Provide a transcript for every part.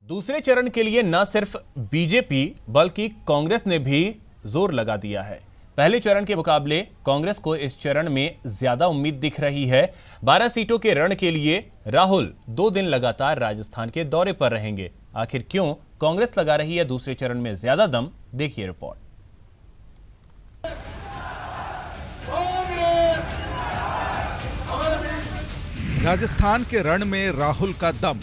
दूसरे चरण के लिए न सिर्फ बीजेपी बल्कि कांग्रेस ने भी जोर लगा दिया है। पहले चरण के मुकाबले कांग्रेस को इस चरण में ज्यादा उम्मीद दिख रही है। 12 सीटों के रण के लिए राहुल 2 दिन लगातार राजस्थान के दौरे पर रहेंगे। आखिर क्यों कांग्रेस लगा रही है दूसरे चरण में ज्यादा दम, देखिए रिपोर्ट। राजस्थान के रण में राहुल का दम।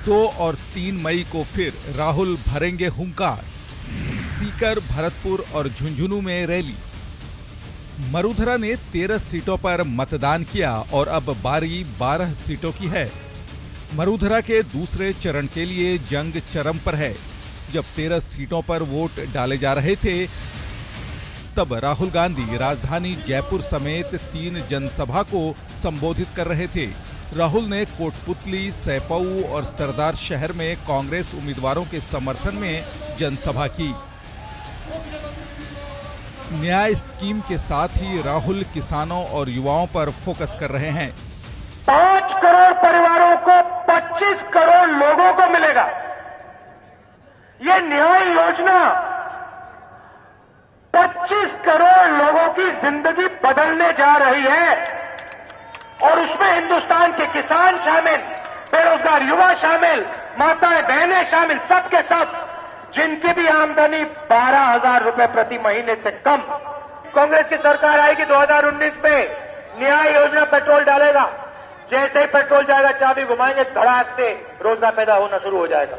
2 और 3 मई को फिर राहुल भरेंगे हुंकार। सीकर, भरतपुर और झुंझुनू में रैली। मरूधरा ने 13 सीटों पर मतदान किया और अब बारी 12 सीटों की है। मरूधरा के दूसरे चरण के लिए जंग चरम पर है। जब 13 सीटों पर वोट डाले जा रहे थे तब राहुल गांधी राजधानी जयपुर समेत 3 जनसभा को संबोधित कर रहे थे। राहुल ने कोटपुतली, सैपऊ और सरदार शहर में कांग्रेस उम्मीदवारों के समर्थन में जनसभा की। न्याय स्कीम के साथ ही राहुल किसानों और युवाओं पर फोकस कर रहे हैं। 5 करोड़ परिवारों को 25 करोड़ लोगों को मिलेगा। ये न्याय योजना 25 करोड़ लोगों की जिंदगी बदलने जा रही है और उसमें हिंदुस्तान के किसान शामिल, बेरोजगार युवा शामिल, माताएं बहनें शामिल, सब के सब जिनकी भी आमदनी 12,000 रुपए प्रति महीने से कम। कांग्रेस की सरकार आएगी 2019 में, न्याय योजना पेट्रोल डालेगा। जैसे ही पेट्रोल जाएगा चाबी घुमाएंगे, धड़ाक से रोजगार पैदा होना शुरू हो जाएगा।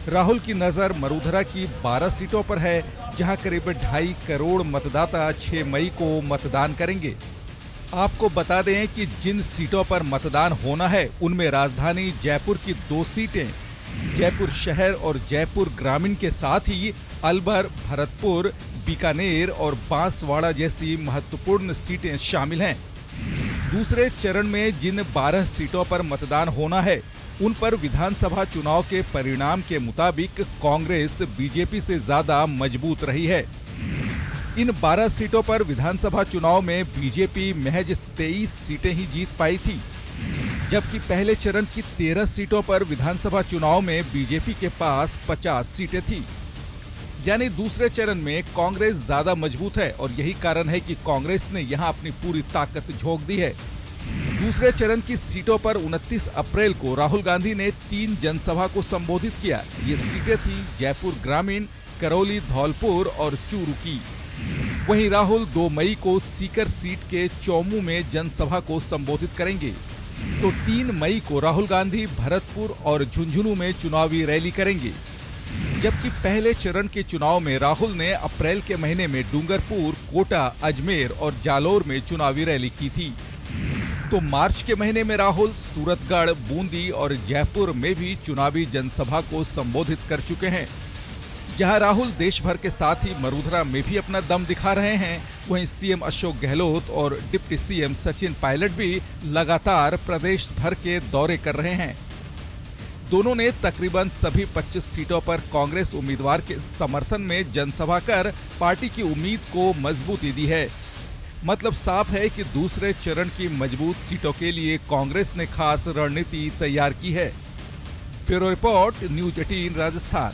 राहुल की नजर मरूधरा की 12 सीटों पर है, जहां करीब 2.5 करोड़ मतदाता 6 मई को मतदान करेंगे। आपको बता दें कि जिन सीटों पर मतदान होना है उनमें राजधानी जयपुर की 2 सीटें, जयपुर शहर और जयपुर ग्रामीण के साथ ही अलवर, भरतपुर, बीकानेर और बांसवाड़ा जैसी महत्वपूर्ण सीटें शामिल हैं। दूसरे चरण में जिन 12 सीटों पर मतदान होना है उन पर विधानसभा चुनाव के परिणाम के मुताबिक कांग्रेस बीजेपी से ज्यादा मजबूत रही है। इन 12 सीटों पर विधानसभा चुनाव में बीजेपी महज 23 सीटें ही जीत पाई थी, जबकि पहले चरण की 13 सीटों पर विधानसभा चुनाव में बीजेपी के पास 50 सीटें थी। यानी दूसरे चरण में कांग्रेस ज्यादा मजबूत है और यही कारण है कि कांग्रेस ने यहां अपनी पूरी ताकत झोंक दी है। दूसरे चरण की सीटों पर 29 अप्रैल को राहुल गांधी ने 3 जनसभा को संबोधित किया। ये सीटें थी जयपुर ग्रामीण, करौली, धौलपुर और चूरू की। वहीं राहुल 2 मई को सीकर सीट के चौमू में जनसभा को संबोधित करेंगे। तो 3 मई को राहुल गांधी भरतपुर और झुंझुनू में चुनावी रैली करेंगे। जबकि पहले चरण के चुनाव में राहुल ने अप्रैल के महीने में डूंगरपुर, कोटा, अजमेर और जालोर में चुनावी रैली की थी। तो मार्च के महीने में राहुल सूरतगढ़, बूंदी और जयपुर में भी चुनावी जनसभा को संबोधित कर चुके हैं। जहां राहुल देश भर के साथ ही मरूधरा में भी अपना दम दिखा रहे हैं, वहीं सीएम अशोक गहलोत और डिप्टी सीएम सचिन पायलट भी लगातार प्रदेश भर के दौरे कर रहे हैं। दोनों ने तकरीबन सभी 25 सीटों पर कांग्रेस उम्मीदवार के समर्थन में जनसभा कर पार्टी की उम्मीद को मजबूती दी है। मतलब साफ है कि दूसरे चरण की मजबूत सीटों के लिए कांग्रेस ने खास रणनीति तैयार की है। Bureau report, news 18 Rajasthan.